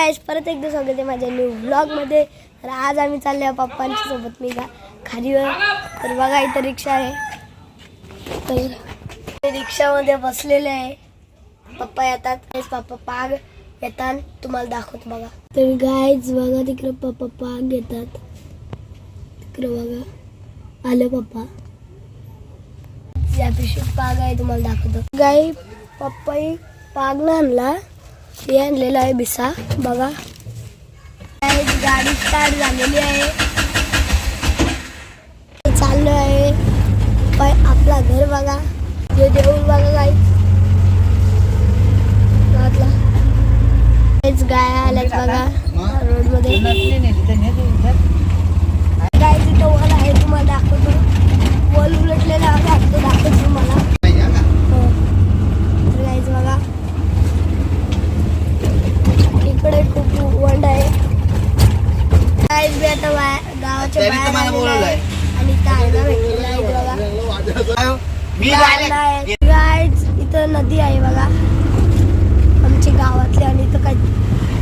Guys परत एकदा स्वागत आहे माझ्या न्यू ब्लॉगमध्ये। तर आज आम्ही चालले आहे पप्पांच्या सोबत मी खारीवर। तर बघा इथे रिक्षा आहे, तर रिक्षामध्ये बसलेले आहे पप्पा। येतात पप्पा पाग येतात, तुम्हाला दाखवतो बघा। तर गाइस बघा तिकडे पप्पा पाग येतात, तिकडे बघा आले पप्पा। या पिशवीत पाग आहे, तुम्हाला दाखवतो। गाई पप्पा पाग ना आणला, हे आणलेला आहे बिसा बघा। गाडी स्टार्ट झालेली आहे, चाललो आहे आपला घर बघा। हे देऊळ बघा गाईस, गाय आल्यात बघा रोड मध्ये। गाईच इथं वॉल आहे, तुम्हाला दाखवतो। वॉल उलटलेला आहे, दाखवतो तुम्हाला। गाईच बघा इकडे खूप वंड आहे। गाईस बी आता गावाच्या बाहेर आणि तारगा भेटलेला आहे बघा। गाईस इथं नदी आहे बघा आमच्या गावातली, आणि इथं काय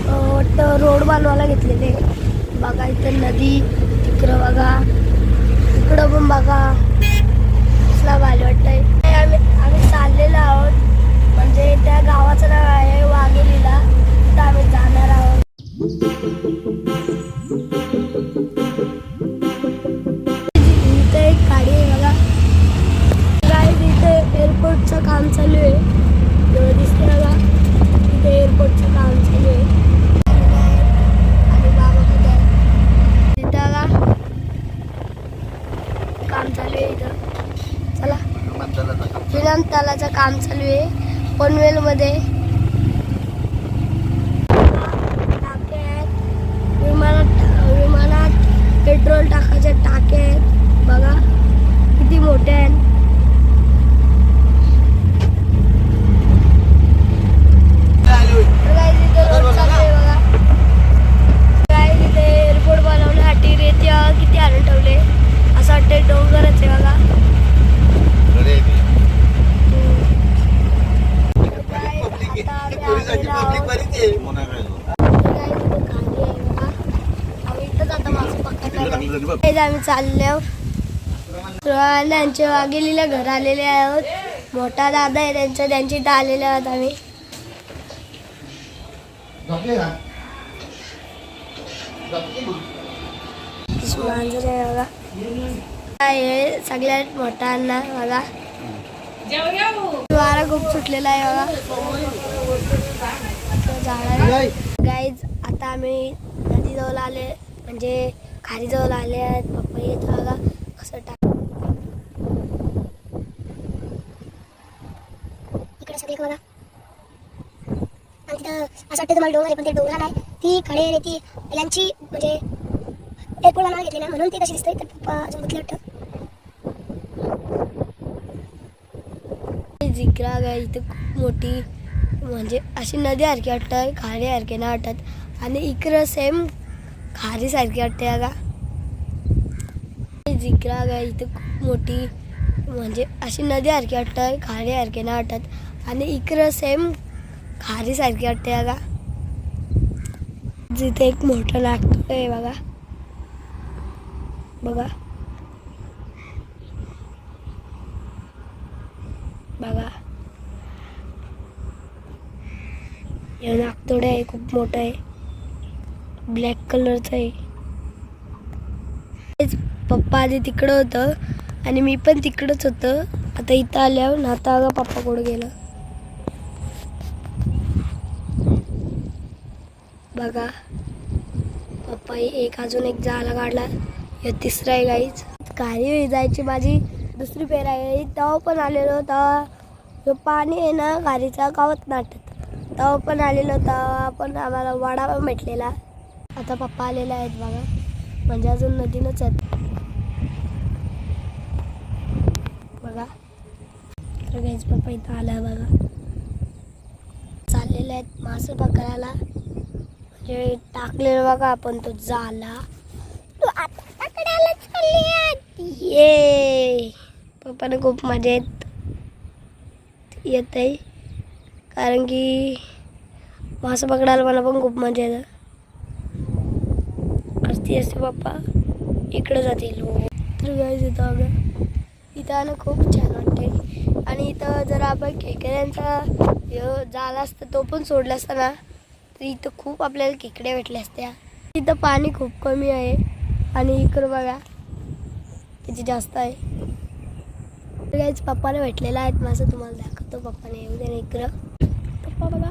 वाटतं रोड बनवायला घेतलेले बघा। इथं नदी तिकडं बघा, तिकडं पण बघा कसला भारी वाटतंय। आम्ही चाललेलो आहोत, म्हणजे त्या गावाचं नाव आहे वाघेलीला, तिथं आम्ही जाणार आहोत। इथे एक गाडी आहे बघा। गाईस इथे एअरपोर्टचं काम चालू आहे, दिसते बघा इथे एअरपोर्टचं काम चालू आहे। आणि बाबा कुठे आहे तिथं बघा, काम चालू आहे इथं। चला विमानतळाचं काम चालू आहे पनवेल मध्ये। टाके आहेत विमानात पेट्रोल टाकायचे टाके आहेत बघा, किती मोठे आहेत। इथे एअरपोर्ट बनवण्यासाठी रेती किती आणून ठेवले, असं वाटते डोंगरच आहे बघा। आम्ही चाललो त्यांच्या वाघेलीला घर आलेले आहोत। मोठा दादा आहे त्यांची इथं आलेले आहोत आम्ही। मांजर आहे बघा, हे सगळ्यात मोठा अण्णा बघा। वारा खूप सुटलेला आहे बघा। गाईज आता आम्ही नदीजवळ आले, म्हणजे खारीजवळ आले आहेत। पप्पा येत बघा कसं इकडे सगळे बघा। आणि तिथं असं वाटतं तुम्हाला डोंगर आहे, पण ते डोंगर नाही, ती खडे रेती यांची म्हणजे एक पोळ बनवायला घेतलेला म्हणून ती कशी दिसते। तर पप्पा अजून कुठलं वाटतं जिकरा गाय इथं खूप मोठी, म्हणजे अशी नदी सारखी वाटतं, खारी सारखी नाही वाटत। आणि इकडं सेम खारी सारखी वाटते बघा। जिकरा गाय इथं खूप मोठी, म्हणजे अशी नदी सारखी वाटतं, खारी सारखी नाही वाटत। आणि इकडं सेम खारी सारखी वाटते बघा। जिथे एक मोठं नागतोड आहे बघा बघा बघा, हे नागतोड आहे, खूप मोठं आहे, ब्लॅक कलरचं आहे। पप्पा आधी तिकडं होतं आणि मी पण तिकडंच होतं। आता इथं आल्यावर ना आता बघा पप्पा कुठं गेलं बघा। पप्पा एक अजून एक जाळा काढला, हे तिसरा आहे गाईच। खारी जायची माझी दुसरी फेर आहे, तेव्हा पण आलेलो तेव्हा पाणी आहे ना खारीचा गावात नाटत, तेव्हा पण आलेलो, तेव्हा पण आम्हाला वडा पण भेटलेला। आता पप्पा आलेले आहेत बघा, म्हणजे अजून नदीनच आहेत बघा। तर गाईच पप्पा इथं आला बघा, चाललेले आहेत मासे पकडायला, म्हणजे टाकलेलं बघा आपण तो जाला, तो आता पकडायला चालले। ये पप्पाने खूप मजा येत आहे, कारण की मासे पकडायला मला पण खूप मजा येते। माहिती असते पप्पा इकडं जातील. तर गाईज इथं ना खूप छान वाटते. आणि इथं जर आपण खेकड्यांचा जाळा असतं तो पण सोडला असता ना तर इथं खूप आपल्याला खेकड्या भेटल्या असत्या. इथं पाणी खूप कमी आहे आणि इकडं बघा किती जास्त आहे. तर गाईज पप्पाला भेटलेला आहेत माझं तुम्हाला दाखवतो. पप्पाने येऊ दे ना इकडं. पप्पा बघा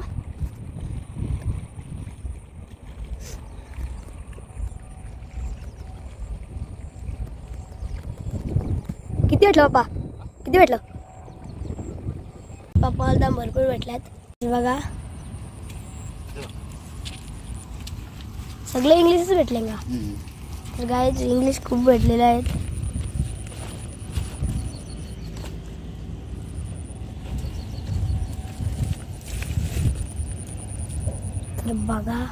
किती भेटलं पप्पा, किती भेटलं पप्पाला भरपूर भेटल्यात. बघा सगळे इंग्लिशच भेटले का. तर गाईज इंग्लिश खूप भेटलेले आहेत. तर बघा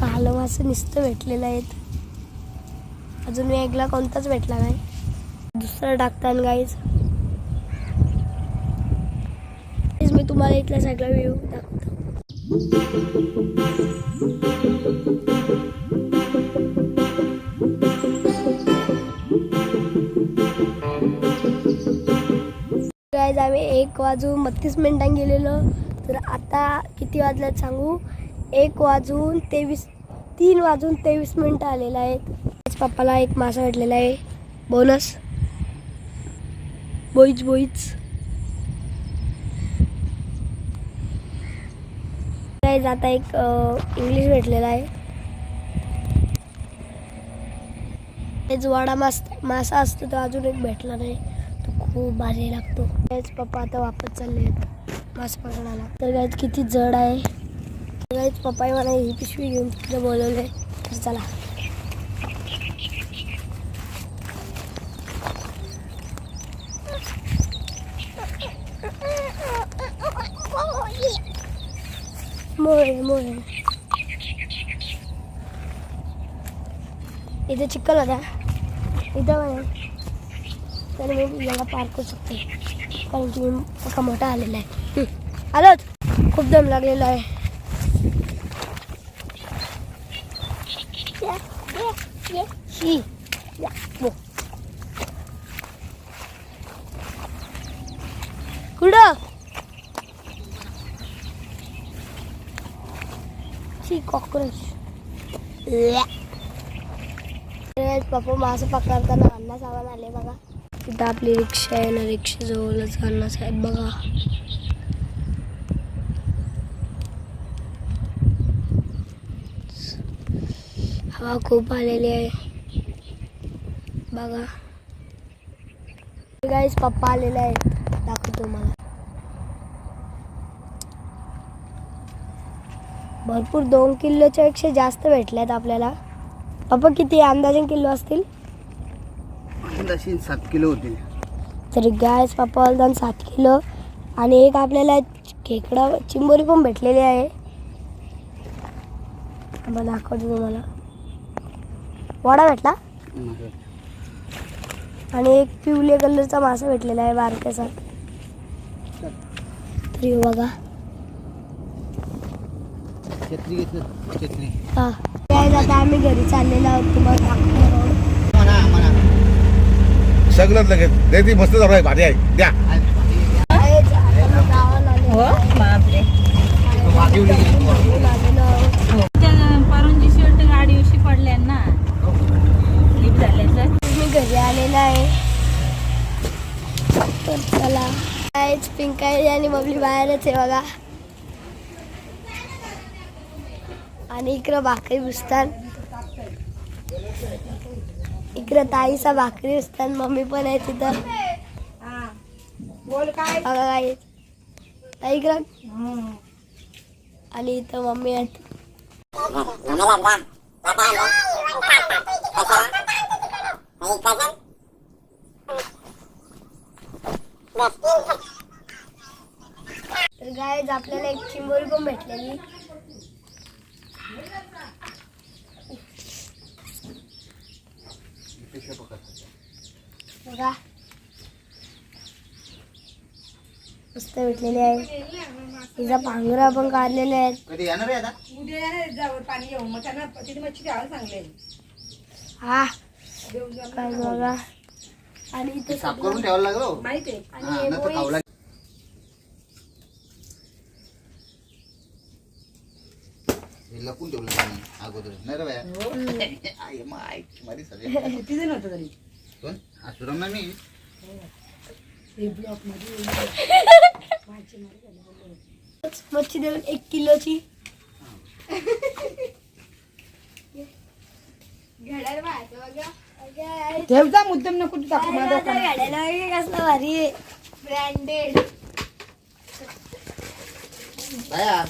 कालवाचं नुसतं भेटलेलं आहेत. अजून वेगळा कोणताच भेटला नाही. दुसरं टाकताना गाईज मी तुम्हाला इथला सगळा व्ह्यू दाखवतो. गाईज आम्ही 1:32 गेलेलो. तर आता किती वाजल्यात सांगू, 3:23 आलेला आहेत. पप्पाला एक मासा भेटलेला आहे बोनस. बोईच गाईज आता एक इंग्लिश भेटलेला आहे. वाडा मासा असतो तो अजून एक भेटला नाही. तो खूप भारी लागतो. गाईज पप्पा आता वापस चालले आहेत मासा पकडायला. तर गाईज किती जड आहे. गाईज पप्पाही मला ही पिशवी घेऊन तिकडे बोलवले. तर चला मोरे इथे चिखल होता इथं तर मी याला पार करू शकते कारण की पक्का मोठा आलेला आहे. आलोच खूप दम लागलेला आहे. कुठं कॉकरोच. पप्पा मासे पकडताना अण्णा सामान आले बघा. इथं आपली रिक्षा आहे ना, रिक्षा जवळच अण्णा साहेब बघा. हवा खूप आलेली आहे बघा. गाईज पप्पा आलेले आहेत दाखवतो मला. भरपूर 2 किलोच्या पेक्षा जास्त भेटल्यात आपल्याला. पप्पा किती अंदाजे किलो असतील. अंदाजे 7 किलो होतील. तर गाईज पप्पा बोलतात 7 किलो. आणि एक आपल्याला खेकडा चिंबोरी पण भेटलेली आहे. मला दाखवतो तुम्हाला. वडा भेटला आणि एक पिवळ्या कलरचा मासा भेटलेला आहे बारकासा. तरी बघा हा काय आता आम्ही घरी चाललेलो आहोत. तुम्हाला दाखवतो सगळं लगेच देती मस्त आहे भारी आहे द्या. परंजी शर्ट गाडी उशी पडल्या ना लिप झाल्याचं. मी घरी आलेला आहे. तर चला काहीच पिंकाई आणि बबली बाहेरच आहे बघा. आणि इकडं भाकरी बुसतात. इकडं ताईचा भाकरी बुसतात. मम्मी पण आहे तिथं बघा काय इकडं. आणि इथं मम्मी आहेत. तर गाईज आपल्याला एक चिंबोरी पण भेटलेली. बघा मस्त भेटलेली आहे. तिचा पांघरा पण काढलेले आहेत. कधी येणार आहे आता उद्या जावर पाणी घेऊन मग त्यांना तिथे मच्छी द्यायला सांगले. हा काय बघा. आणि इथे साफ करून ठेवायला लागलो माहिती आहे. आणि हे नंतर बोई. खावला हे लपून ठेवलं पाणी अगोदर नाही रे बाया आई माय माझी सगळे किती जण होतं तरी कोण आसुरम ना मी मच्छी देऊन 1 किलोची. ठेवता मुद्दाम नको टाकू माझा कसला भारी आहे ब्रँडेड. बाया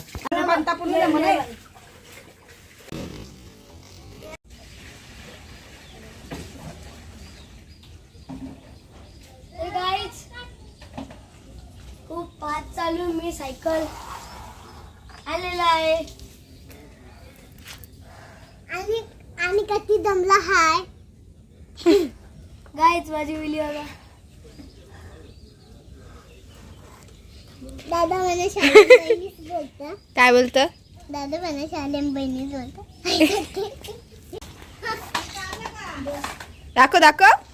टाकून दिलं म्हणे. गाईज खूप फास्ट चालू मी सायकल आलेला आहे. आणि किती दमला हाय गाईज माझी व्हिडिओ बघा. दादा मला शालेम बहिणीच बोलता. काय बोलतं दादा मला शालेम बहिणीच बोलता. दाखव दाखव